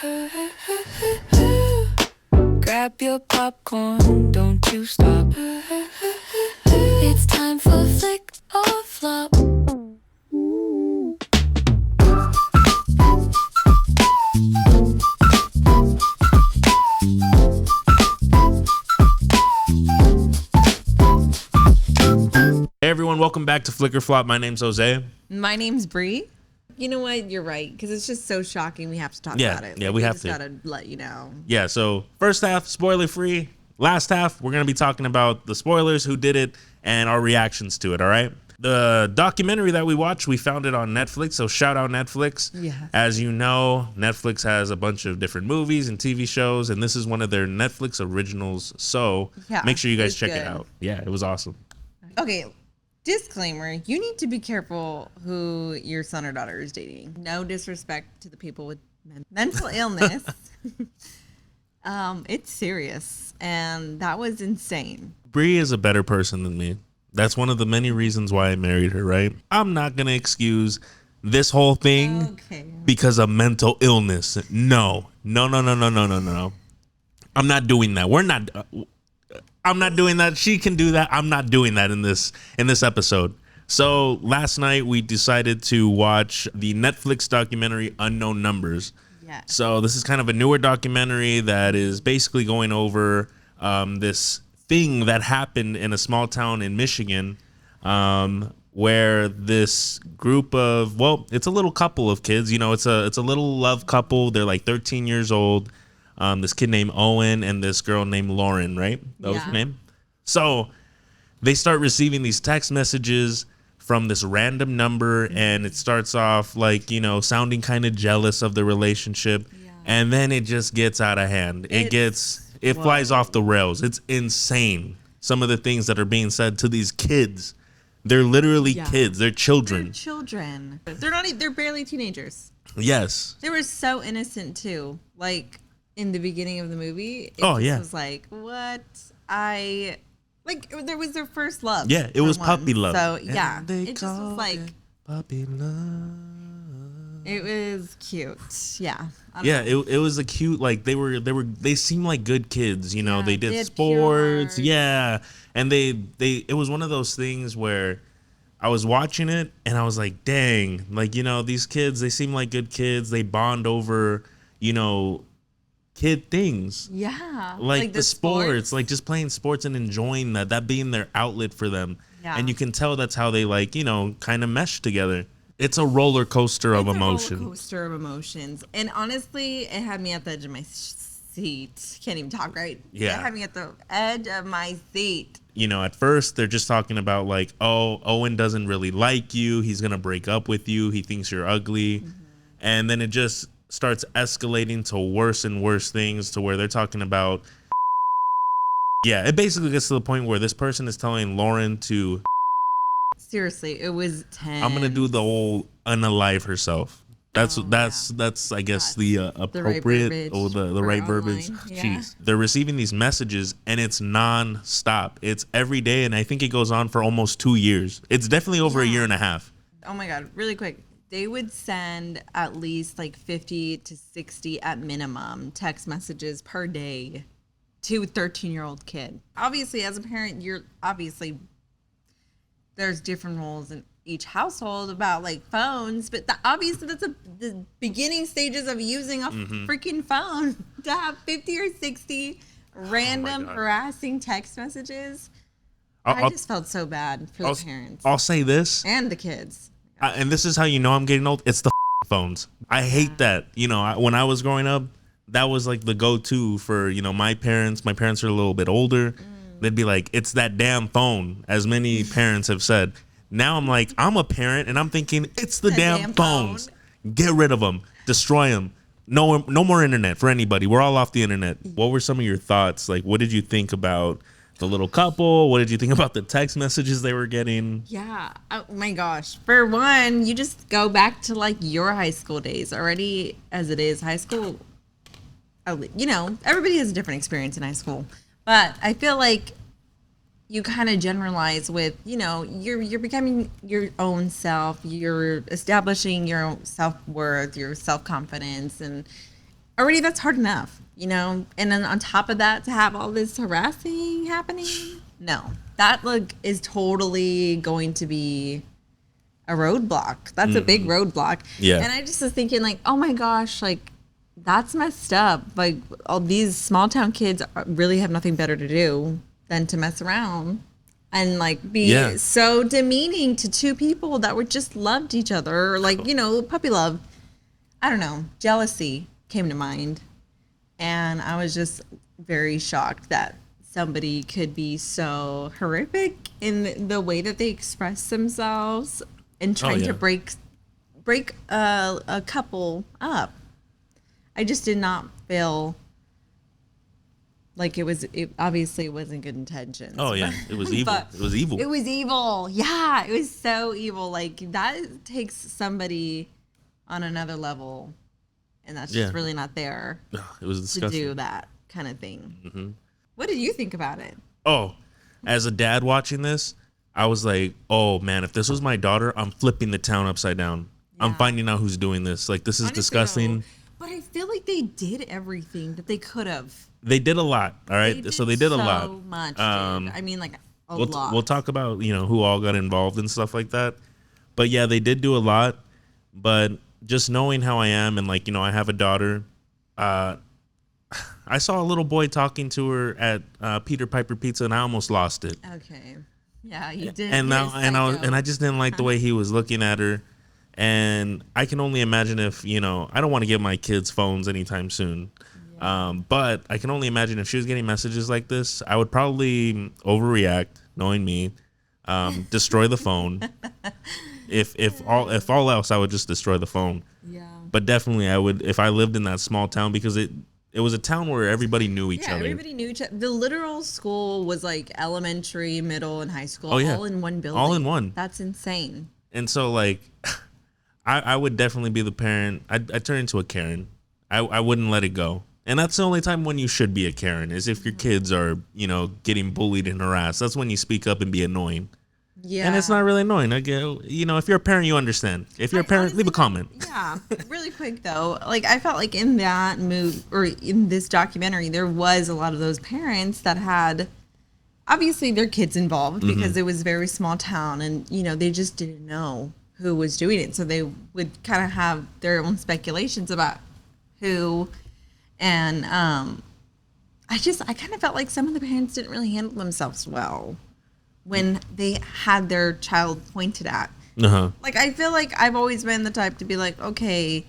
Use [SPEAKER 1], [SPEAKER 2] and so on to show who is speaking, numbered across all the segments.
[SPEAKER 1] Grab your popcorn, don't you stop. It's time for Flick or Flop.
[SPEAKER 2] Hey everyone, welcome back to Flick or Flop. My name's Jose.
[SPEAKER 3] My name's Bree. You know what? You're right, because it's just so shocking. We have to talk about it.
[SPEAKER 2] Yeah, we have
[SPEAKER 3] just
[SPEAKER 2] to.
[SPEAKER 3] Gotta let you know.
[SPEAKER 2] Yeah, so first half, spoiler free. Last half, we're going to be talking about the spoilers, who did it, and our reactions to it, all right? The documentary that we watched, we found it on Netflix, so shout out Netflix.
[SPEAKER 3] Yes.
[SPEAKER 2] As you know, Netflix has a bunch of different movies and TV shows, and this is one of their Netflix originals, so
[SPEAKER 3] Yeah,
[SPEAKER 2] make sure you guys
[SPEAKER 3] it's
[SPEAKER 2] check it
[SPEAKER 3] good.
[SPEAKER 2] out. Yeah, it was awesome.
[SPEAKER 3] Okay, disclaimer. You need to be careful who your son or daughter is dating. No disrespect to the people with mental illness. It's serious, and that was insane.
[SPEAKER 2] Bree is a better person than me. That's one of the many reasons why I married her, right? I'm not going to excuse this whole thing because of mental illness. No. I'm not doing that. I'm not doing that. She can do that. I'm not doing that in this episode. So last night we decided to watch the Netflix documentary Unknown Numbers.
[SPEAKER 3] Yeah.
[SPEAKER 2] So this is kind of a newer documentary that is basically going over this thing that happened in a small town in Michigan, where this group of, it's a little couple of kids. You know, it's a little love couple. They're like 13 years old. This kid named Owen and this girl named Lauren, right? That was her name. So they start receiving these text messages from this random number, and it starts off like, you know, sounding kind of jealous of the relationship. Yeah. And then it just gets out of hand. It flies off the rails. It's insane. Some of the things that are being said to these kids. They're literally kids. They're children.
[SPEAKER 3] They're barely teenagers.
[SPEAKER 2] Yes.
[SPEAKER 3] They were so innocent too. Like in the beginning of the movie, it was like, what? There was their first love.
[SPEAKER 2] Yeah, it was puppy love.
[SPEAKER 3] So yeah, it just was like
[SPEAKER 2] puppy love.
[SPEAKER 3] It was cute. Yeah.
[SPEAKER 2] Yeah, it was a cute, like they seemed like good kids, you know.
[SPEAKER 3] Yeah,
[SPEAKER 2] they did
[SPEAKER 3] had
[SPEAKER 2] sports,
[SPEAKER 3] pure hearts.
[SPEAKER 2] and it was one of those things where I was watching it and I was like, dang, like, you know, these kids, they seem like good kids. They bond over, you know, kid things.
[SPEAKER 3] Yeah.
[SPEAKER 2] Like the sports, like just playing sports and enjoying that being their outlet for them. Yeah. And you can tell that's how they, like, you know, kind of mesh together. It's a roller coaster of emotion.
[SPEAKER 3] Roller coaster of emotions. And honestly, it had me at the edge of my seat. Can't even talk right.
[SPEAKER 2] Yeah.
[SPEAKER 3] It had me at the edge of my seat.
[SPEAKER 2] You know, at first they're just talking about like, oh, Owen doesn't really like you. He's going to break up with you. He thinks you're ugly. Mm-hmm. And then it just starts escalating to worse and worse things, to where they're talking about, it basically gets to the point where this person is telling Lauren to,
[SPEAKER 3] seriously, it was 10.
[SPEAKER 2] I'm gonna do the whole unalive herself. That's I guess the appropriate the right verbiage.
[SPEAKER 3] Yeah.
[SPEAKER 2] Jeez, they're receiving these messages and it's non-stop. It's every day, and I think it goes on for almost 2 years. It's definitely over a year and a half.
[SPEAKER 3] Oh my god, really quick. They would send at least like 50 to 60 at minimum text messages per day to a 13-year-old kid. Obviously, as a parent, there's different rules in each household about like phones, but obviously that's the beginning stages of using a freaking phone to have 50 or 60 random harassing text messages. I just felt so bad for the parents.
[SPEAKER 2] I'll say this.
[SPEAKER 3] And the kids.
[SPEAKER 2] And this is how you know I'm getting old. It's the phones. I hate that. You know, when I was growing up, that was like the go-to for, you know, my parents. My parents are a little bit older. They'd be like, it's that damn phone, as many parents have said. Now I'm like, I'm a parent, and I'm thinking, it's the damn phones. Get rid of them. Destroy them. No more internet for anybody. We're all off the internet. What were some of your thoughts? Like, what did you think about the little couple? What did you think about the text messages they were getting?
[SPEAKER 3] Yeah. Oh my gosh. For one, you just go back to like your high school days. Already as it is, high school, you know, everybody has a different experience in high school. But I feel like you kind of generalize with, you know, you're becoming your own self. You're establishing your own self-worth, your self-confidence, and already that's hard enough, you know? And then on top of that, to have all this harassing happening, no. That like is totally going to be a roadblock. That's a big roadblock.
[SPEAKER 2] Yeah.
[SPEAKER 3] And I just was thinking like, oh my gosh, like that's messed up. Like all these small town kids really have nothing better to do than to mess around and like be so demeaning to two people that were just loved each other, or like, you know, puppy love. I don't know. Jealousy came to mind. And I was just very shocked that somebody could be so horrific in the way that they express themselves and trying to break a couple up. I just did not feel like it obviously wasn't good intentions.
[SPEAKER 2] Oh yeah, it was evil. It was evil.
[SPEAKER 3] It was evil. Yeah, it was so evil. Like that takes somebody on another level, and that's just really not there.
[SPEAKER 2] It was disgusting
[SPEAKER 3] to do that kind of thing. What did you think about it?
[SPEAKER 2] Oh, as a dad watching this, I was like, oh man, if this was my daughter, I'm flipping the town upside down. Yeah. I'm finding out who's doing this. Like, this is disgusting.
[SPEAKER 3] But I feel like they did everything that they could have.
[SPEAKER 2] They did a lot. All right. So they did a lot.
[SPEAKER 3] So much. Dude. I mean, like a lot.
[SPEAKER 2] We'll talk about, you know, who all got involved and stuff like that. But yeah, they did do a lot. But just knowing how I am, and like, you know, I have a daughter. I saw a little boy talking to her at Peter Piper Pizza, and I almost lost it.
[SPEAKER 3] Okay. Yeah, you did.
[SPEAKER 2] And I just didn't like the way he was looking at her. And I can only imagine if, you know, I don't want to give my kids phones anytime soon. Yeah. But I can only imagine if she was getting messages like this, I would probably overreact, knowing me, destroy the phone. If all else, I would just destroy the phone. Yeah. But definitely I would, if I lived in that small town, because it was a town where everybody knew each other.
[SPEAKER 3] Everybody knew each other. The literal school was like elementary, middle, and high school all in one building.
[SPEAKER 2] All in one.
[SPEAKER 3] That's insane.
[SPEAKER 2] And so like I would definitely be the parent. I'd turn into a Karen. I wouldn't let it go. And that's the only time when you should be a Karen, is if your kids are, you know, getting bullied and harassed. That's when you speak up and be annoying. Yeah. And it's not really annoying. I get, you know, if you're a parent, you understand. If you're a parent, leave a comment.
[SPEAKER 3] Yeah. Really quick though, like I felt like in that movie, or in this documentary, there was a lot of those parents that had obviously their kids involved, because it was a very small town, and you know, they just didn't know who was doing it. So they would kind of have their own speculations about who. And I kind of felt like some of the parents didn't really handle themselves well when they had their child pointed at. Like, I feel like I've always been the type to be like, okay,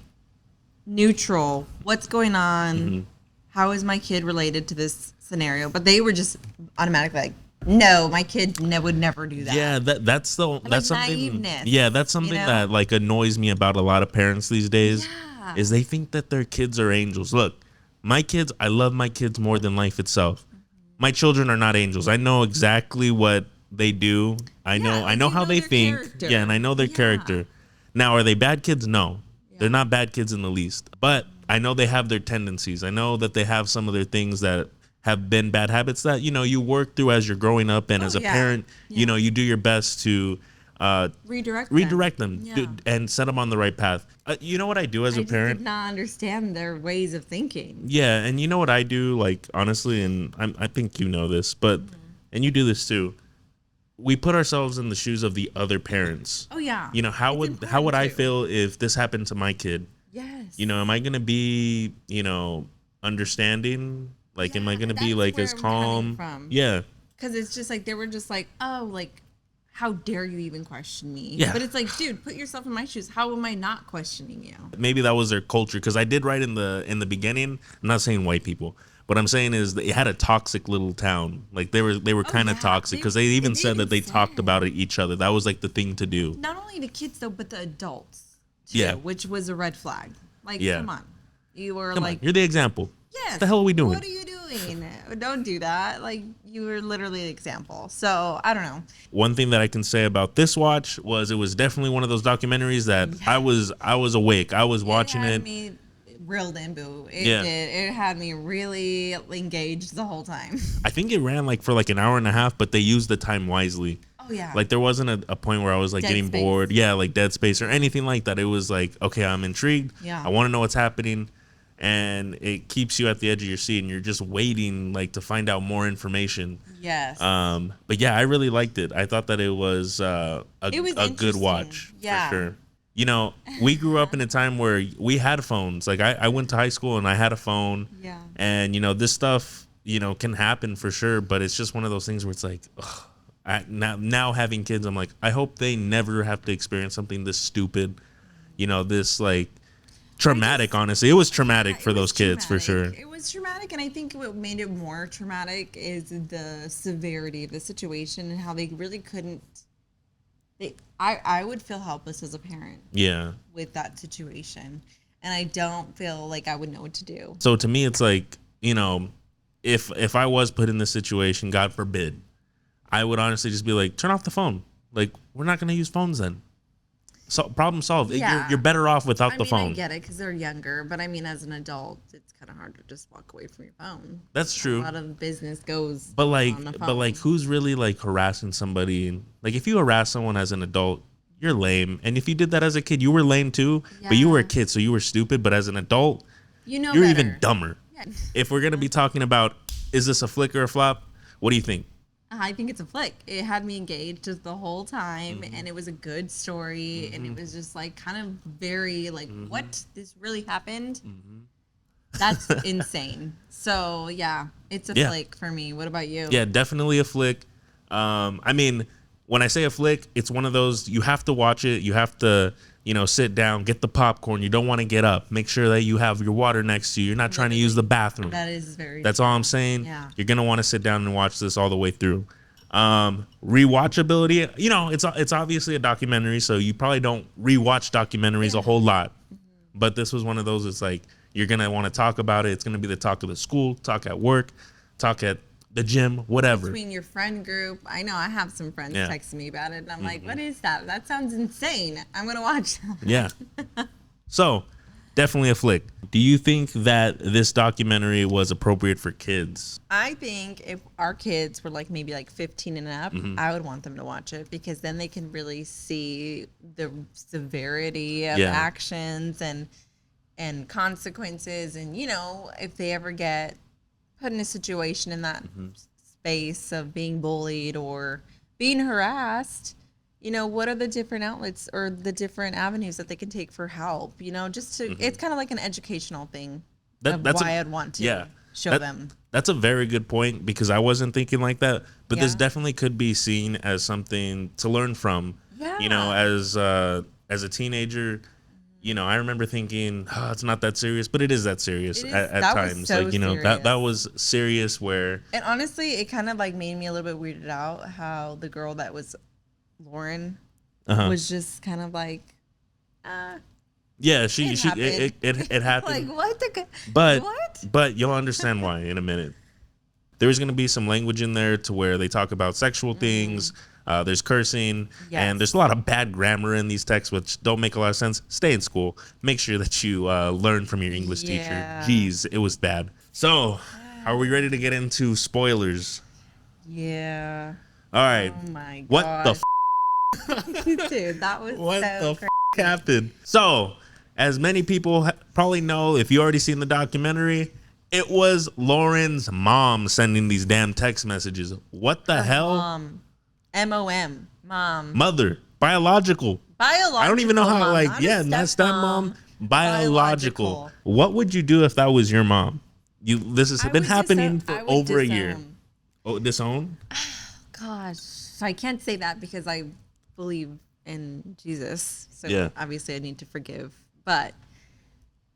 [SPEAKER 3] neutral, what's going on? How is my kid related to this scenario? But they were just automatically like, no, my kid would never do that.
[SPEAKER 2] Yeah, that's something.
[SPEAKER 3] Naiveness,
[SPEAKER 2] yeah, that's something, you know? That like annoys me about a lot of parents these days.
[SPEAKER 3] Yeah.
[SPEAKER 2] Is they think that their kids are angels. Look, my kids, I love my kids more than life itself. My children are not angels. I know exactly what they do. I know how they think. Character. Yeah, and I know their character. Now, are they bad kids? No. Yeah. They're not bad kids in the least. But I know they have their tendencies. I know that they have some of their things that have been bad habits that, you know, you work through as you're growing up, and as a parent, you know, you do your best to redirect them and set them on the right path. You know what I do as a parent? I
[SPEAKER 3] did not understand their ways of thinking.
[SPEAKER 2] Yeah, and you know what I do, like, honestly, and I think you know this, but and you do this too. We put ourselves in the shoes of the other parents.
[SPEAKER 3] Oh yeah.
[SPEAKER 2] You know, how would I feel if this happened to my kid?
[SPEAKER 3] Yes.
[SPEAKER 2] You know, am I gonna be, you know, understanding? Like, am I gonna be like as calm? Yeah.
[SPEAKER 3] Because it's just like they were just like, oh, like, how dare you even question me?
[SPEAKER 2] Yeah.
[SPEAKER 3] But it's like, dude, put yourself in my shoes. How am I not questioning you?
[SPEAKER 2] Maybe that was their culture, because I did write in the beginning. I'm not saying white people. What I'm saying is that it had a toxic little town. Like they were kind of toxic, because they even said that they talked about it each other. That was like the thing to do.
[SPEAKER 3] Not only the kids though, but the adults too, which was a red flag. Like, come on, you were
[SPEAKER 2] you're the example.
[SPEAKER 3] Yes.
[SPEAKER 2] What the hell are we doing?
[SPEAKER 3] What are you doing? Don't do that. Like, you were literally an example. So I don't know.
[SPEAKER 2] One thing that I can say about this watch was it was definitely one of those documentaries that I was awake. I was watching it.
[SPEAKER 3] Me reeled in, boo. It did. It had me really engaged the whole time.
[SPEAKER 2] I think it ran like for like an hour and a half, but they used the time wisely.
[SPEAKER 3] Oh yeah.
[SPEAKER 2] Like there wasn't a point where I was like getting bored. Yeah, like dead space or anything like that. It was like, okay, I'm intrigued. Yeah. I want to know what's happening. and it keeps you at the edge of your seat, and you're just waiting like to find out more information.
[SPEAKER 3] Yes.
[SPEAKER 2] But yeah, I really liked it. I thought that it was a good
[SPEAKER 3] interesting.
[SPEAKER 2] watch
[SPEAKER 3] Yeah.
[SPEAKER 2] for sure. You know, we grew up in a time where we had phones. Like I went to high school and I had a phone.
[SPEAKER 3] Yeah.
[SPEAKER 2] And you know, this stuff, you know, can happen for sure. But it's just one of those things where it's like, ugh, now having kids, I'm like, I hope they never have to experience something this stupid. You know, this like traumatic. Honestly, it was traumatic for those kids for sure.
[SPEAKER 3] It was traumatic, and I think what made it more traumatic is the severity of the situation and how they really couldn't. I would feel helpless as a parent.
[SPEAKER 2] Yeah.
[SPEAKER 3] With that situation, and I don't feel like I would know what to do.
[SPEAKER 2] So to me, it's like, you know, if I was put in this situation, God forbid, I would honestly just be like, turn off the phone. Like, we're not going to use phones then. So problem solved.
[SPEAKER 3] Yeah.
[SPEAKER 2] You're better off without the phone.
[SPEAKER 3] I get it because they're younger, but I mean, as an adult, it's kind of hard to just walk away from your phone.
[SPEAKER 2] That's true.
[SPEAKER 3] A lot of business goes.
[SPEAKER 2] But like,
[SPEAKER 3] on the phone.
[SPEAKER 2] who's really like harassing somebody? Like, if you harass someone as an adult, you're lame. And if you did that as a kid, you were lame too. But you were a kid, so you were stupid. But as an adult,
[SPEAKER 3] you know,
[SPEAKER 2] you're
[SPEAKER 3] better.
[SPEAKER 2] even dumber.
[SPEAKER 3] Yeah.
[SPEAKER 2] If we're gonna be talking about, is this a flick or a flop? What do you think?
[SPEAKER 3] I think it's a flick. It had me engaged just the whole time, and it was a good story, and it was just like kind of very like, what? This really happened? That's insane. So yeah, it's a flick for me. What about you?
[SPEAKER 2] Yeah, definitely a flick. I mean, when I say a flick, it's one of those, you have to watch it. You have to, you know, sit down, get the popcorn. You don't want to get up. Make sure that you have your water next to you. You're not trying to use the bathroom.
[SPEAKER 3] That is very.
[SPEAKER 2] That's all I'm saying.
[SPEAKER 3] Yeah.
[SPEAKER 2] You're gonna want to sit down and watch this all the way through. Rewatchability, you know, it's obviously a documentary, so you probably don't rewatch documentaries a whole lot. But this was one of those. It's like you're gonna want to talk about it. It's gonna be the talk of the school, talk at work, talk at the gym, whatever.
[SPEAKER 3] Between your friend group, I know I have some friends texting me about it, and I'm like, "What is that? That sounds insane. I'm gonna watch that."
[SPEAKER 2] Yeah. So, definitely a flick. Do you think that this documentary was appropriate for kids?
[SPEAKER 3] I think if our kids were like maybe like 15 and up, I would want them to watch it because then they can really see the severity of actions and consequences, and you know, if they ever get put in a situation in that space of being bullied or being harassed, you know, what are the different outlets or the different avenues that they can take for help? You know, just to, it's kind of like an educational thing that's why I'd want to show them.
[SPEAKER 2] That's a very good point because I wasn't thinking like that, but this definitely could be seen as something to learn from. Yeah. You know, as a teenager, you know, I remember thinking, oh, it's not that serious, but it is that serious at times.
[SPEAKER 3] So
[SPEAKER 2] like, you know,
[SPEAKER 3] serious.
[SPEAKER 2] that was serious where.
[SPEAKER 3] And honestly, it kind of like made me a little bit weirded out how the girl that was Lauren was just kind of like,
[SPEAKER 2] yeah, it happened.
[SPEAKER 3] Like, what the?
[SPEAKER 2] But you'll understand why in a minute. There's going to be some language in there to where they talk about sexual things. There's cursing, and there's a lot of bad grammar in these texts, which don't make a lot of sense. Stay in school. Make sure that you learn from your English teacher. Jeez, it was bad. So, are we ready to get into spoilers?
[SPEAKER 3] Yeah.
[SPEAKER 2] All right.
[SPEAKER 3] Oh my god.
[SPEAKER 2] What the
[SPEAKER 3] Dude, that was
[SPEAKER 2] what
[SPEAKER 3] so
[SPEAKER 2] the happened? So, as many people probably know, if you already seen the documentary, it was Lauren's mom sending these damn text messages. What the hell?
[SPEAKER 3] M-O-M. Mom.
[SPEAKER 2] Mother. Biological.
[SPEAKER 3] I
[SPEAKER 2] don't even know how,
[SPEAKER 3] mom,
[SPEAKER 2] like,
[SPEAKER 3] not
[SPEAKER 2] not
[SPEAKER 3] stepmom.
[SPEAKER 2] stepmom. Biological. What would you do if that was your mom? This has been happening for over a year. Oh, disown?
[SPEAKER 3] Gosh. So I can't say that because I believe in Jesus. So obviously I need to forgive. But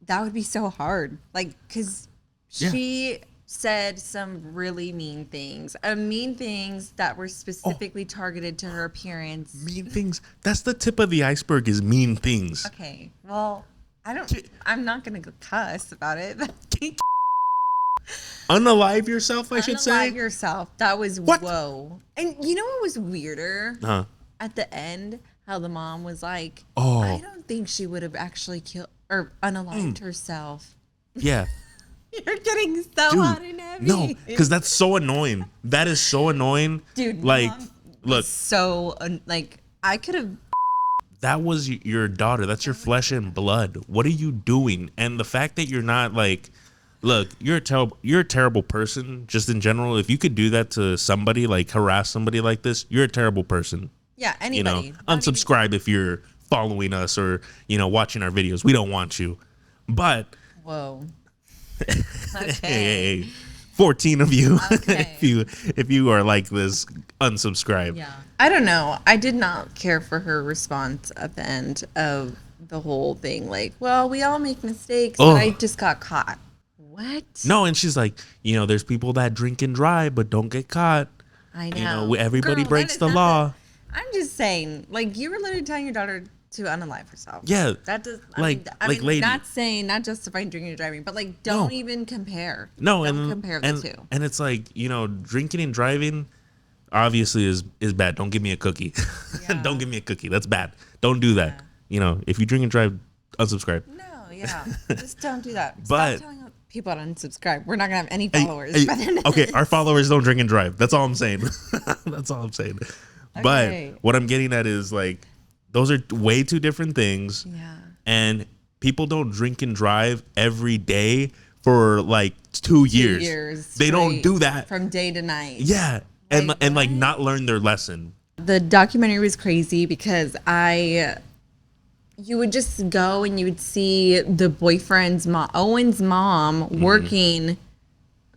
[SPEAKER 3] that would be so hard. Like, because she said some really mean things. Mean things that were specifically targeted to her appearance.
[SPEAKER 2] Mean things? That's the tip of the iceberg is mean things.
[SPEAKER 3] Okay. Well, I'm not going to cuss about it.
[SPEAKER 2] Unalive yourself, I should say.
[SPEAKER 3] Unalive yourself. That was whoa. And you know what was weirder? At the end, how the mom was like, I don't think she would have actually killed or unalived herself.
[SPEAKER 2] Yeah.
[SPEAKER 3] You're getting so hot and heavy.
[SPEAKER 2] No, because that's so annoying. That is so annoying.
[SPEAKER 3] Dude,
[SPEAKER 2] like, look.
[SPEAKER 3] So, like, I could have.
[SPEAKER 2] that was your daughter. That's your flesh and blood. What are you doing? And the fact that you're not like, look, you're a terrible person just in general. If you could do that to somebody, like harass somebody like this, you're a terrible person.
[SPEAKER 3] Yeah, anybody.
[SPEAKER 2] You know, unsubscribe if you're following us or, you know, watching our videos. We don't want you. But
[SPEAKER 3] Whoa.
[SPEAKER 2] hey, 14 of you,
[SPEAKER 3] Okay.
[SPEAKER 2] if you are like this, unsubscribe.
[SPEAKER 3] Yeah. I don't know. I did not care for her response at the end of the whole thing. Like, well, we all make mistakes, but I just got caught. What?
[SPEAKER 2] No, and she's like, you know, there's people that drink and drive but don't get caught.
[SPEAKER 3] I know.
[SPEAKER 2] You know, everybody
[SPEAKER 3] Girl,
[SPEAKER 2] breaks
[SPEAKER 3] that is
[SPEAKER 2] the
[SPEAKER 3] not
[SPEAKER 2] law.
[SPEAKER 3] I'm just saying, like, you were literally telling your daughter to unalive herself.
[SPEAKER 2] Yeah.
[SPEAKER 3] That does,
[SPEAKER 2] Like, lady.
[SPEAKER 3] not saying, not justifying drinking and driving, but like, don't even compare.
[SPEAKER 2] No,
[SPEAKER 3] don't
[SPEAKER 2] and
[SPEAKER 3] compare the two.
[SPEAKER 2] And it's like, you know, drinking and driving obviously is bad. Don't give me a cookie.
[SPEAKER 3] Yeah.
[SPEAKER 2] Don't give me a cookie. That's bad. Don't do that.
[SPEAKER 3] Yeah.
[SPEAKER 2] You know, if you drink and drive, unsubscribe.
[SPEAKER 3] No, yeah. Just don't do that.
[SPEAKER 2] But-
[SPEAKER 3] Stop telling people to unsubscribe. We're not going to have any followers.
[SPEAKER 2] Hey,
[SPEAKER 3] by the end of
[SPEAKER 2] okay,
[SPEAKER 3] this.
[SPEAKER 2] our followers don't drink and drive. That's all I'm saying. That's all I'm saying.
[SPEAKER 3] Okay.
[SPEAKER 2] But what I'm getting at is like, those are way two different things.
[SPEAKER 3] Yeah.
[SPEAKER 2] And people don't drink and drive every day for like 2 years. They don't
[SPEAKER 3] straight
[SPEAKER 2] do that.
[SPEAKER 3] from day to night.
[SPEAKER 2] Yeah. And
[SPEAKER 3] Like,
[SPEAKER 2] and like
[SPEAKER 3] what?
[SPEAKER 2] not learn their lesson.
[SPEAKER 3] The documentary was crazy because you would just go and you would see the boyfriend's mom, Owen's mom,
[SPEAKER 2] Mm-hmm.
[SPEAKER 3] working.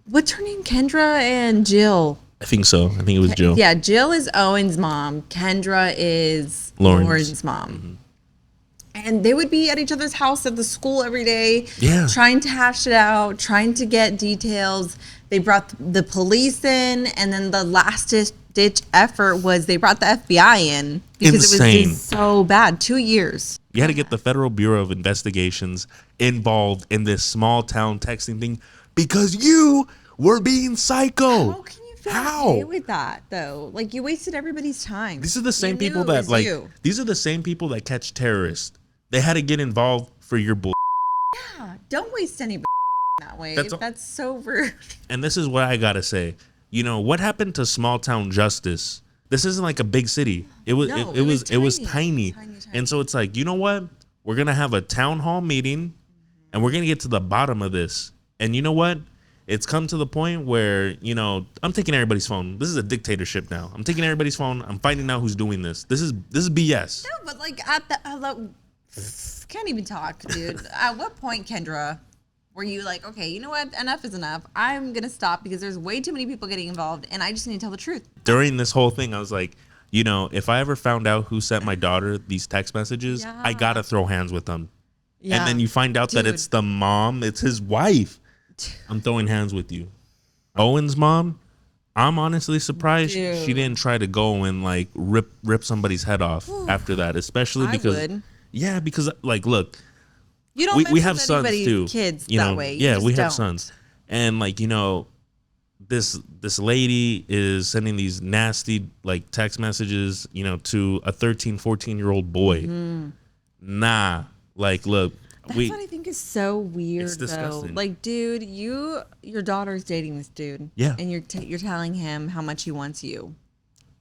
[SPEAKER 3] What's her name? Kendra and Jill.
[SPEAKER 2] I think so. I think it was Jill.
[SPEAKER 3] Yeah, Jill is Owen's mom. Kendra is
[SPEAKER 2] Lauren's.
[SPEAKER 3] Lauren's mom. And they would be at each other's house at the school every day,
[SPEAKER 2] Yeah.
[SPEAKER 3] trying to hash it out, trying to get details. They brought the police in, and then the last ditch effort was they brought the FBI in because it
[SPEAKER 2] Insane.
[SPEAKER 3] was just so bad. 2 years.
[SPEAKER 2] You had to get the Federal Bureau of Investigations involved in this small town texting thing because you were being psycho.
[SPEAKER 3] How can you feel
[SPEAKER 2] How?
[SPEAKER 3] okay with that though? Like you wasted everybody's time.
[SPEAKER 2] These are the same
[SPEAKER 3] You knew
[SPEAKER 2] people
[SPEAKER 3] it
[SPEAKER 2] that
[SPEAKER 3] was
[SPEAKER 2] like.
[SPEAKER 3] you.
[SPEAKER 2] These are the same people that catch terrorists. They had to get involved for your bull.
[SPEAKER 3] Yeah, don't waste any that way.
[SPEAKER 2] That's all-
[SPEAKER 3] That's so rude.
[SPEAKER 2] And this is what I gotta say. You know what happened to small town justice? This isn't like a big city. It was
[SPEAKER 3] No,
[SPEAKER 2] it was
[SPEAKER 3] tiny.
[SPEAKER 2] tiny.
[SPEAKER 3] Tiny.
[SPEAKER 2] And so it's like, you know what? We're gonna have a town hall meeting, and we're gonna get to the bottom of this. And you know what? It's come to the point where, you know, I'm taking everybody's phone. This is a dictatorship now. I'm taking everybody's phone. I'm finding out who's doing this. This is BS.
[SPEAKER 3] No, but like at the can't even talk, dude. At what point, Kendra, were you like, okay, you know what? Enough is enough. I'm gonna stop because there's way too many people getting involved, and I just need to tell the truth.
[SPEAKER 2] During this whole thing, I was like, you know, if I ever found out who sent my daughter these text messages, I
[SPEAKER 3] Yeah.
[SPEAKER 2] gotta throw hands with them.
[SPEAKER 3] Yeah.
[SPEAKER 2] And then you find out that
[SPEAKER 3] Dude.
[SPEAKER 2] it's the mom, it's his wife. I'm throwing hands with you. Owen's mom, I'm honestly surprised she
[SPEAKER 3] Dude.
[SPEAKER 2] didn't try to go and like rip somebody's head off after that, especially
[SPEAKER 3] I
[SPEAKER 2] because
[SPEAKER 3] would.
[SPEAKER 2] yeah, because like look,
[SPEAKER 3] You don't.
[SPEAKER 2] we
[SPEAKER 3] mess
[SPEAKER 2] have
[SPEAKER 3] with
[SPEAKER 2] sons
[SPEAKER 3] anybody's
[SPEAKER 2] too.
[SPEAKER 3] Kids
[SPEAKER 2] you
[SPEAKER 3] that
[SPEAKER 2] know,
[SPEAKER 3] way. You
[SPEAKER 2] yeah,
[SPEAKER 3] just
[SPEAKER 2] we have
[SPEAKER 3] don't.
[SPEAKER 2] sons. And like, you know, this lady is sending these nasty like text messages, you know, to a 13, 14-year-old boy. Nah, like look,
[SPEAKER 3] That's what I think is so weird,
[SPEAKER 2] It's disgusting.
[SPEAKER 3] though. Like, dude, your daughter's dating this dude.
[SPEAKER 2] Yeah.
[SPEAKER 3] And you're telling him how much he wants you.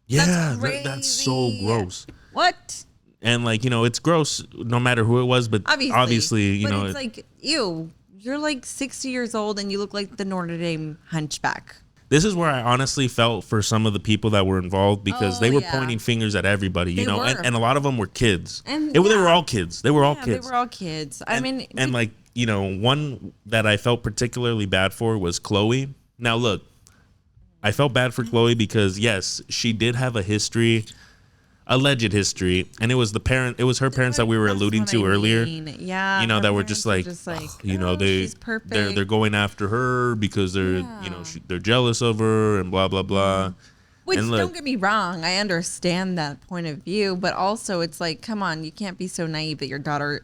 [SPEAKER 2] yeah,
[SPEAKER 3] That's
[SPEAKER 2] that's so
[SPEAKER 3] crazy.
[SPEAKER 2] gross.
[SPEAKER 3] What?
[SPEAKER 2] And like, you know, it's gross no matter who it was, but obviously, you
[SPEAKER 3] but
[SPEAKER 2] know,
[SPEAKER 3] it's like, ew, you're like 60 years old and you look like the Notre Dame hunchback.
[SPEAKER 2] this is where I honestly felt for some of the people that were involved because
[SPEAKER 3] Oh,
[SPEAKER 2] they were
[SPEAKER 3] yeah.
[SPEAKER 2] pointing fingers at everybody, you
[SPEAKER 3] They
[SPEAKER 2] know,
[SPEAKER 3] were.
[SPEAKER 2] and a lot of them were kids.
[SPEAKER 3] And
[SPEAKER 2] They were
[SPEAKER 3] yeah.
[SPEAKER 2] all kids. They were all
[SPEAKER 3] Yeah,
[SPEAKER 2] kids.
[SPEAKER 3] they were all kids. I mean,
[SPEAKER 2] and like, you know, one that I felt particularly bad for was Chloe. Now look, I felt bad for Chloe because yes, she did have a history, alleged history, and it was her parents that we were
[SPEAKER 3] that's
[SPEAKER 2] alluding
[SPEAKER 3] what
[SPEAKER 2] to
[SPEAKER 3] I
[SPEAKER 2] earlier.
[SPEAKER 3] mean. Yeah.
[SPEAKER 2] You know,
[SPEAKER 3] her
[SPEAKER 2] that were
[SPEAKER 3] parents
[SPEAKER 2] just like, you know,
[SPEAKER 3] "Oh,
[SPEAKER 2] they
[SPEAKER 3] she's perfect.
[SPEAKER 2] they're going after her because they're, you know,
[SPEAKER 3] Yeah.
[SPEAKER 2] they're jealous of her and blah blah blah.
[SPEAKER 3] Which,
[SPEAKER 2] and look-
[SPEAKER 3] don't get me wrong, I understand that point of view, but also it's like, come on, you can't be so naive that your daughter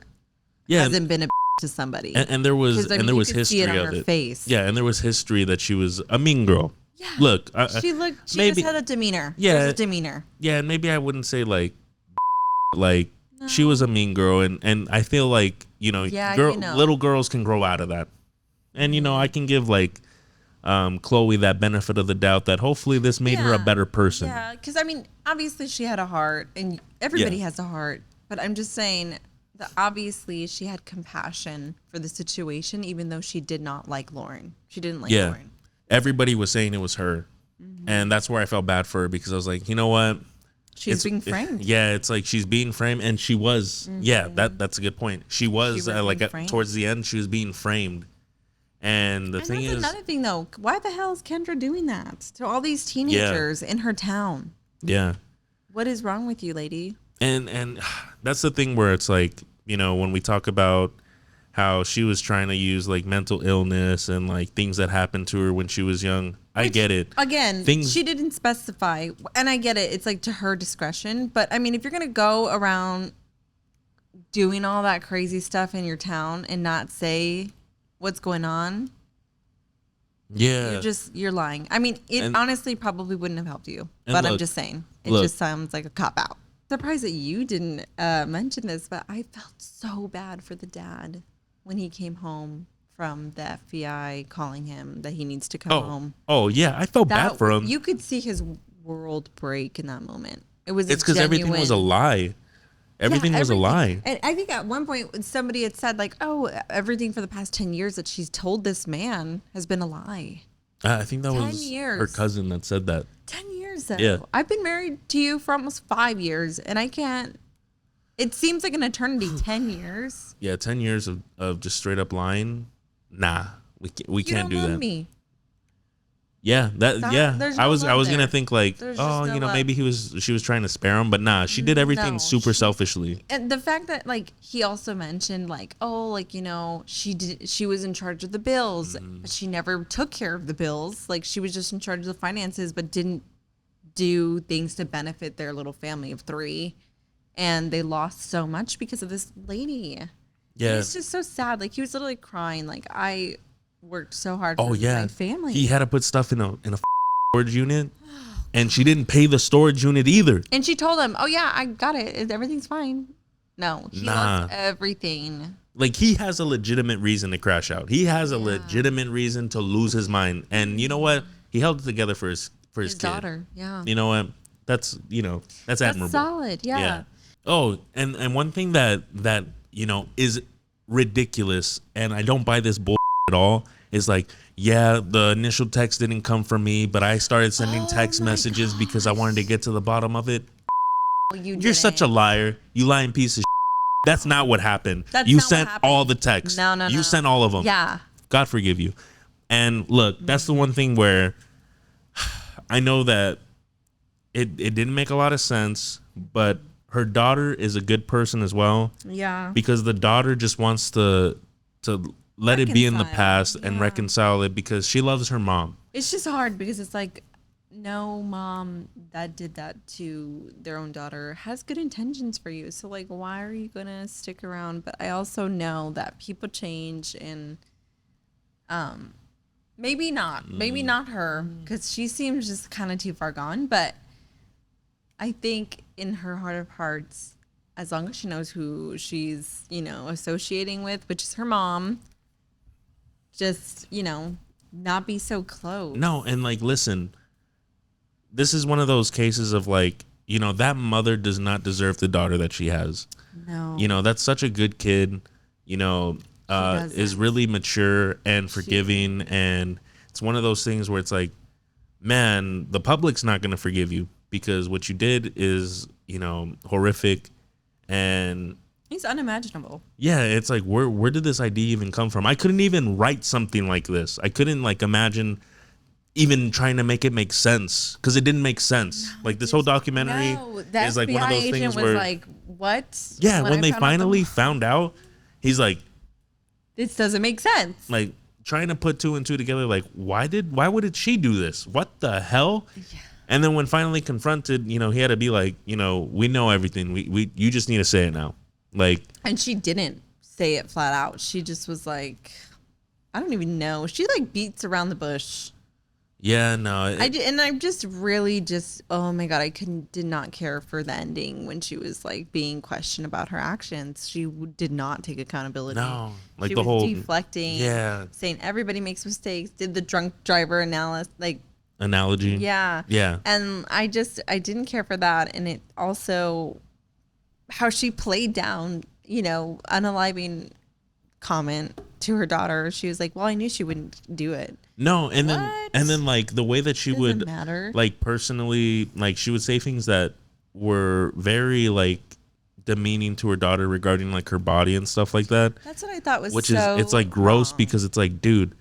[SPEAKER 2] Yeah,
[SPEAKER 3] hasn't been a to somebody.
[SPEAKER 2] and there was
[SPEAKER 3] 'Cause, I mean,
[SPEAKER 2] and there
[SPEAKER 3] you
[SPEAKER 2] was
[SPEAKER 3] could see
[SPEAKER 2] history
[SPEAKER 3] it on
[SPEAKER 2] of
[SPEAKER 3] her
[SPEAKER 2] it.
[SPEAKER 3] face.
[SPEAKER 2] Yeah, and there was history that she was a mean girl.
[SPEAKER 3] Yeah.
[SPEAKER 2] Look,
[SPEAKER 3] She
[SPEAKER 2] maybe
[SPEAKER 3] just had a demeanor.
[SPEAKER 2] Yeah.
[SPEAKER 3] There's a demeanor.
[SPEAKER 2] yeah, and maybe I wouldn't say like she was a mean girl, and I feel like, you know,
[SPEAKER 3] Yeah, you know.
[SPEAKER 2] little girls can grow out of that, and you know, I can give like Chloe that benefit of the doubt that hopefully this made her a
[SPEAKER 3] Yeah.
[SPEAKER 2] better person.
[SPEAKER 3] Yeah, because I mean, obviously she had a heart, and everybody
[SPEAKER 2] Yeah.
[SPEAKER 3] has a heart. but I'm just saying that obviously she had compassion for the situation, even though she did not like Lauren. She didn't like Lauren.
[SPEAKER 2] Everybody was saying it was her. And that's where I felt bad for her because I was like, you know what?
[SPEAKER 3] She's being framed.
[SPEAKER 2] Yeah, it's like she's being framed, and she was. Yeah, that's a good point. She was towards the end, she was being framed. And the thing is,
[SPEAKER 3] another thing though, why the hell is Kendra doing that to all these teenagers in her town?
[SPEAKER 2] Yeah.
[SPEAKER 3] What is wrong with you, lady?
[SPEAKER 2] And that's the thing where it's like, you know, when we talk about how she was trying to use like mental illness and like things that happened to her when she was young. I get it.
[SPEAKER 3] Again, she didn't specify, and I get it. It's like to her discretion. But I mean, if you're going to go around doing all that crazy stuff in your town and not say what's going on, you're lying. I mean, it honestly probably wouldn't have helped you. But I'm just saying, it just sounds like a cop out. Surprised that you didn't mention this, but I felt so bad for the dad when he came home from the FBI calling him that he needs to come home.
[SPEAKER 2] Oh yeah, I felt bad for him.
[SPEAKER 3] You could see his world break in that moment. It's
[SPEAKER 2] because everything was a lie. Everything was a lie.
[SPEAKER 3] And I think at one point somebody had said like, "Oh, everything for the past 10 years that she's told this man has been a lie."
[SPEAKER 2] I think that was her cousin that said that.
[SPEAKER 3] 10 years though.
[SPEAKER 2] Yeah.
[SPEAKER 3] I've been married to you for almost 5 years, and I can't. It seems like an eternity. 10 years.
[SPEAKER 2] Yeah, 10 years of just straight up lying. Nah, we can't do that. You don't love me. Yeah, I was gonna think like, maybe she was trying to spare him, but nah, she did everything super selfishly.
[SPEAKER 3] And the fact that like he also mentioned like, she was in charge of the bills, but she never took care of the bills. Like she was just in charge of the finances, but didn't do things to benefit their little family of 3, and they lost so much because of this lady. Yeah, it's just so sad. Like he was literally crying. Like I worked so hard for my family.
[SPEAKER 2] He had to put stuff in a storage unit, and she didn't pay the storage unit either.
[SPEAKER 3] And she told him, "Oh yeah, I got it. Everything's fine." No, he lost everything.
[SPEAKER 2] Like he has a legitimate reason to crash out. He has a legitimate reason to lose his mind. And you know what? He held it together for his kid.
[SPEAKER 3] Daughter. Yeah.
[SPEAKER 2] You know what? That's admirable.
[SPEAKER 3] Solid. Yeah.
[SPEAKER 2] Oh, and one thing that is ridiculous, and I don't buy this bull at all, is like, the initial text didn't come from me, but I started sending text messages because I wanted to get to the bottom of it. You're such a liar. You lying piece of shit. That's not what happened. You sent all the texts. No. You sent all of them.
[SPEAKER 3] Yeah.
[SPEAKER 2] God forgive you. And look, that's the one thing where I know that it didn't make a lot of sense, but her daughter is a good person as well. Yeah. Because the daughter just wants to let it be in the past and reconcile it because she loves her mom.
[SPEAKER 3] It's just hard because it's like, no mom that did that to their own daughter has good intentions for you. So like, why are you going to stick around? But I also know that people change, and maybe not her, because she seems just kind of too far gone. But I think in her heart of hearts, as long as she knows who she's, associating with, which is her mom, just, not be so close.
[SPEAKER 2] No, and like, listen, this is one of those cases of like, that mother does not deserve the daughter that she has. No. That's such a good kid, is really mature and forgiving. And it's one of those things where it's like, man, the public's not going to forgive you, because what you did is, horrific, and
[SPEAKER 3] it's unimaginable.
[SPEAKER 2] Yeah, it's like, where did this idea even come from? I couldn't even write something like this. I couldn't like imagine even trying to make it make sense, because it didn't make sense. Like this whole documentary is like one of those things where
[SPEAKER 3] like, what?
[SPEAKER 2] Yeah, when they finally found out, he's like,
[SPEAKER 3] this doesn't make sense.
[SPEAKER 2] Like trying to put 2 and 2 together, like why would she do this? What the hell? Yeah. And then when finally confronted, he had to be like, we know everything. You just need to say it now. Like, and
[SPEAKER 3] she didn't say it flat out. She just was like, I don't even know. She like beats around the bush.
[SPEAKER 2] Yeah, no.
[SPEAKER 3] I'm just really oh my God, I did not care for the ending when she was like being questioned about her actions. She did not take accountability.
[SPEAKER 2] No, like
[SPEAKER 3] she
[SPEAKER 2] the
[SPEAKER 3] was
[SPEAKER 2] whole
[SPEAKER 3] deflecting. Yeah, saying everybody makes mistakes. Did the drunk driver
[SPEAKER 2] analogy.
[SPEAKER 3] Yeah. And I didn't care for that. And it also, how she played down, unaliving comment to her daughter. She was like, well, I knew she wouldn't do it.
[SPEAKER 2] No, and
[SPEAKER 3] What?
[SPEAKER 2] then like the way that she
[SPEAKER 3] Doesn't
[SPEAKER 2] would
[SPEAKER 3] matter.
[SPEAKER 2] like personally, like she would say things that were very like demeaning to her daughter regarding like her body and stuff like that.
[SPEAKER 3] That's what I thought was
[SPEAKER 2] Which
[SPEAKER 3] so
[SPEAKER 2] is it's like gross
[SPEAKER 3] wrong.
[SPEAKER 2] because it's like, dude,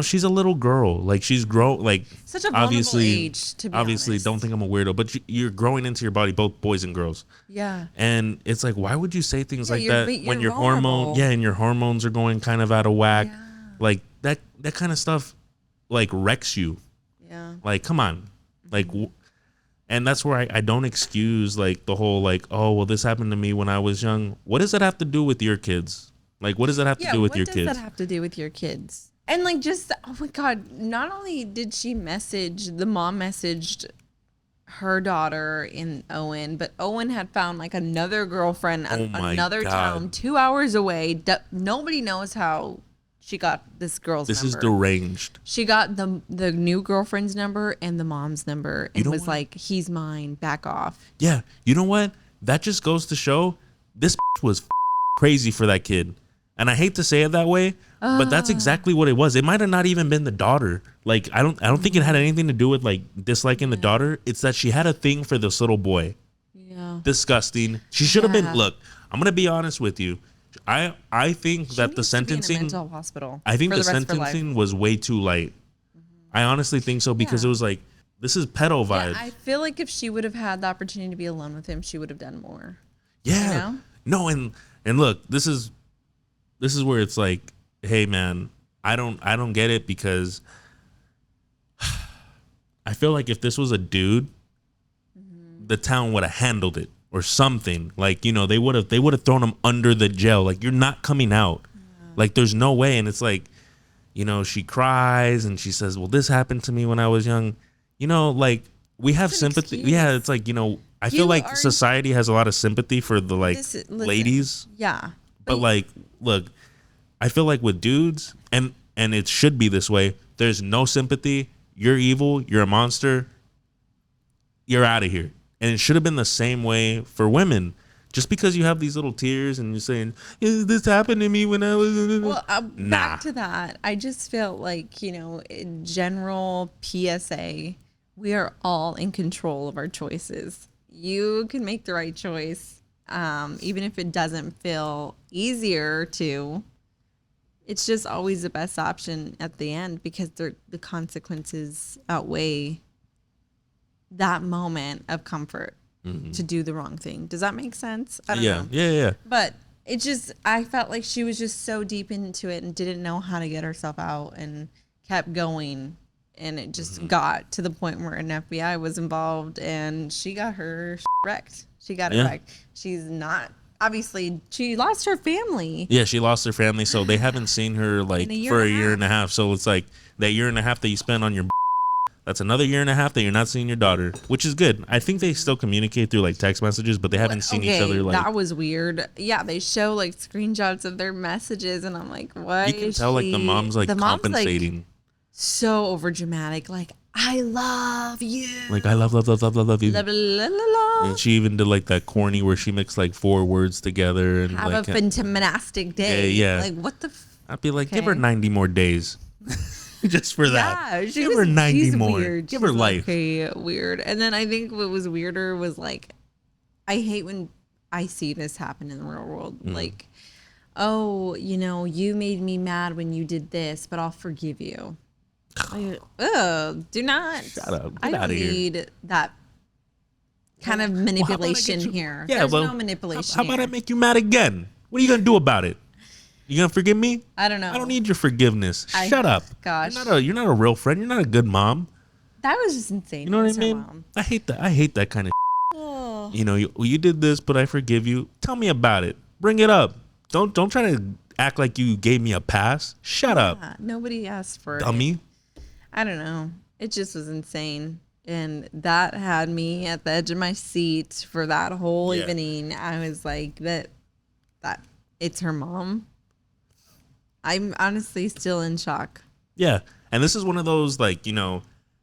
[SPEAKER 2] she's a little girl. Like she's like
[SPEAKER 3] Such a vulnerable
[SPEAKER 2] obviously
[SPEAKER 3] age, to be
[SPEAKER 2] obviously
[SPEAKER 3] honest.
[SPEAKER 2] don't think I'm a weirdo, but you're growing into your body, both boys and girls.
[SPEAKER 3] Yeah.
[SPEAKER 2] And it's like, why would you say things like that
[SPEAKER 3] you're
[SPEAKER 2] when your
[SPEAKER 3] vulnerable.
[SPEAKER 2] and your hormones are going kind of out of whack?
[SPEAKER 3] Yeah.
[SPEAKER 2] Like that kind of stuff like wrecks you.
[SPEAKER 3] Yeah.
[SPEAKER 2] Like, come on. Like, and that's where I don't excuse like the whole like, oh, well, this happened to me when I was young. What does that have to do with your kids? Like, what does that have to do with your
[SPEAKER 3] what
[SPEAKER 2] kids?
[SPEAKER 3] does that have to do with your kids? And like, just, oh my God, not only did the mom messaged her daughter in Owen, but Owen had found like another girlfriend
[SPEAKER 2] Oh my
[SPEAKER 3] another
[SPEAKER 2] God.
[SPEAKER 3] town 2 hours away. Nobody knows how she got this girl's
[SPEAKER 2] This
[SPEAKER 3] number.
[SPEAKER 2] is deranged.
[SPEAKER 3] She got the new girlfriend's number and the mom's number and
[SPEAKER 2] know
[SPEAKER 3] was
[SPEAKER 2] what?
[SPEAKER 3] like, he's mine, back off.
[SPEAKER 2] Yeah. You know what? That just goes to show this was crazy for that kid. And I hate to say it that way, but that's exactly what it was. It might have not even been the daughter. Like I don't think it had anything to do with like disliking the daughter. It's that she had a thing for this little boy.
[SPEAKER 3] Yeah.
[SPEAKER 2] Disgusting. She should have been.
[SPEAKER 3] Yeah.
[SPEAKER 2] Look, I'm gonna be honest with you. I think
[SPEAKER 3] She
[SPEAKER 2] that the
[SPEAKER 3] needs to be in a
[SPEAKER 2] sentencing.
[SPEAKER 3] mental hospital
[SPEAKER 2] I think
[SPEAKER 3] for
[SPEAKER 2] the
[SPEAKER 3] rest of her life.
[SPEAKER 2] sentencing was way too light. I honestly think so because
[SPEAKER 3] Yeah.
[SPEAKER 2] it was like this is pedo
[SPEAKER 3] Yeah,
[SPEAKER 2] vibes.
[SPEAKER 3] I feel like if she would have had the opportunity to be alone with him, she would have done more.
[SPEAKER 2] Yeah.
[SPEAKER 3] know?
[SPEAKER 2] No, and look, this is where it's like, hey man, I don't get it because I feel like if this was a dude, the town would have handled it or something. Like, they would have thrown him under the jail. Like, you're not coming out. Like, there's no way. And it's like, she cries and she says, well, this happened to me when I was young. Like we have
[SPEAKER 3] It's an
[SPEAKER 2] sympathy.
[SPEAKER 3] excuse.
[SPEAKER 2] Yeah, it's like, I feel
[SPEAKER 3] You
[SPEAKER 2] like
[SPEAKER 3] are-
[SPEAKER 2] society has a lot of sympathy for the like
[SPEAKER 3] Listen,
[SPEAKER 2] ladies.
[SPEAKER 3] Yeah.
[SPEAKER 2] But like, look, I feel like with dudes, and it should be this way, there's no sympathy. You're evil. You're a monster. You're out of here. And it should have been the same way for women. Just because you have these little tears and you're saying, this happened to me when I was...
[SPEAKER 3] Well,
[SPEAKER 2] Nah.
[SPEAKER 3] back to that, I just felt like, in general PSA, we are all in control of our choices. You can make the right choice, even if it doesn't feel easier to. It's just always the best option at the end because the consequences outweigh that moment of comfort to do the wrong thing. Does that make sense? I don't know.
[SPEAKER 2] Yeah.
[SPEAKER 3] But it just, I felt like she was just so deep into it and didn't know how to get herself out and kept going. And it just got to the point where an FBI was involved and she got her wrecked. She got it
[SPEAKER 2] Yeah.
[SPEAKER 3] wrecked. She's not, obviously, she lost her family.
[SPEAKER 2] Yeah, she lost her family, so they haven't seen her like
[SPEAKER 3] In a year
[SPEAKER 2] for a
[SPEAKER 3] and a
[SPEAKER 2] year and a half. So it's like that year and a half that you spent on your that's another year and a half that you're not seeing your daughter, which is good. I think they still communicate through like text messages, but they haven't seen each other like
[SPEAKER 3] that was weird. Yeah, they show like screenshots of their messages and I'm like, what?
[SPEAKER 2] you can tell like the mom's like compensating.
[SPEAKER 3] So over dramatic, like, I love you.
[SPEAKER 2] Like I love you.
[SPEAKER 3] La, blah, la, la, la.
[SPEAKER 2] And she even did like that corny where she mixed like 4 words together and
[SPEAKER 3] Have
[SPEAKER 2] like
[SPEAKER 3] a fantastic day.
[SPEAKER 2] Yeah.
[SPEAKER 3] Like, what the?
[SPEAKER 2] I'd be like, give her
[SPEAKER 3] Okay.
[SPEAKER 2] 90 more days. Just for that.
[SPEAKER 3] Yeah,
[SPEAKER 2] Give her 90
[SPEAKER 3] she's
[SPEAKER 2] more.
[SPEAKER 3] Weird.
[SPEAKER 2] Give her
[SPEAKER 3] She's
[SPEAKER 2] life.
[SPEAKER 3] Okay, weird. And then I think what was weirder was like, I hate when I see this happen in the real world.
[SPEAKER 2] Mm.
[SPEAKER 3] Like, oh, you made me mad when you did this, but I'll forgive you. Do not.
[SPEAKER 2] Shut up.
[SPEAKER 3] I
[SPEAKER 2] Get
[SPEAKER 3] don't
[SPEAKER 2] outta here.
[SPEAKER 3] need that kind of
[SPEAKER 2] Well, how about I get
[SPEAKER 3] manipulation
[SPEAKER 2] you-
[SPEAKER 3] here.
[SPEAKER 2] Yeah,
[SPEAKER 3] There's
[SPEAKER 2] well,
[SPEAKER 3] no manipulation
[SPEAKER 2] How about I
[SPEAKER 3] here.
[SPEAKER 2] make you mad again? What are you gonna do about it? You gonna forgive me?
[SPEAKER 3] I don't know.
[SPEAKER 2] I don't need your forgiveness. Shut up.
[SPEAKER 3] Gosh.
[SPEAKER 2] You're not a real friend. You're not a good mom.
[SPEAKER 3] That was just insane.
[SPEAKER 2] You know what I
[SPEAKER 3] It was her
[SPEAKER 2] mean?
[SPEAKER 3] mom.
[SPEAKER 2] I hate that. I hate that kind of.
[SPEAKER 3] Oh.
[SPEAKER 2] You did this, but I forgive you. Tell me about it. Bring it up. Don't try to act like you gave me a pass. Shut up,
[SPEAKER 3] Yeah, nobody asked for it.
[SPEAKER 2] dummy.
[SPEAKER 3] I don't know. It just was insane. And that had me at the edge of my seat for that whole
[SPEAKER 2] Yeah.
[SPEAKER 3] evening. I was like, that it's her mom. I'm honestly still in shock.
[SPEAKER 2] Yeah, and this is one of those like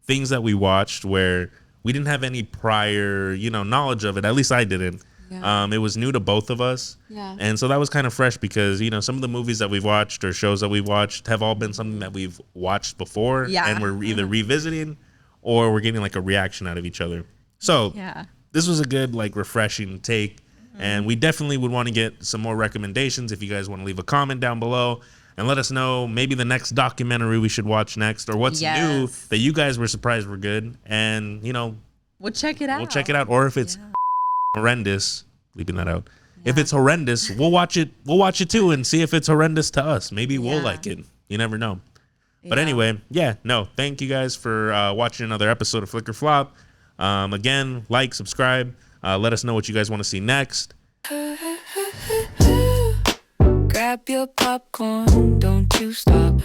[SPEAKER 2] things that we watched where we didn't have any prior knowledge of it. At least I didn't.
[SPEAKER 3] Yeah.
[SPEAKER 2] It was new to both of us.
[SPEAKER 3] Yeah.
[SPEAKER 2] And so that was kind of fresh because, you know, some of the movies that we've watched or shows that we've watched have all been something that we've watched before.
[SPEAKER 3] Yeah.
[SPEAKER 2] And we're either revisiting or we're getting like a reaction out of each other. So
[SPEAKER 3] Yeah.
[SPEAKER 2] this was a good, like, refreshing take. And we definitely would want to get some more recommendations if you guys want to leave a comment down below and let us know maybe the next documentary we should watch next or what's new
[SPEAKER 3] Yes.
[SPEAKER 2] that you guys were surprised were good. And, you know,
[SPEAKER 3] We'll check it out.
[SPEAKER 2] we'll check it out. Or if it's horrendous, leaving that out. If it's horrendous, we'll watch it. We'll watch it too and see if it's horrendous to us. Maybe we'll
[SPEAKER 3] Yeah.
[SPEAKER 2] like it. You never know. But
[SPEAKER 3] Yeah.
[SPEAKER 2] anyway, thank you guys for watching another episode of Flicker Flop. Again, like, subscribe. Let us know what you guys want to see next.
[SPEAKER 1] Grab your popcorn, don't you stop.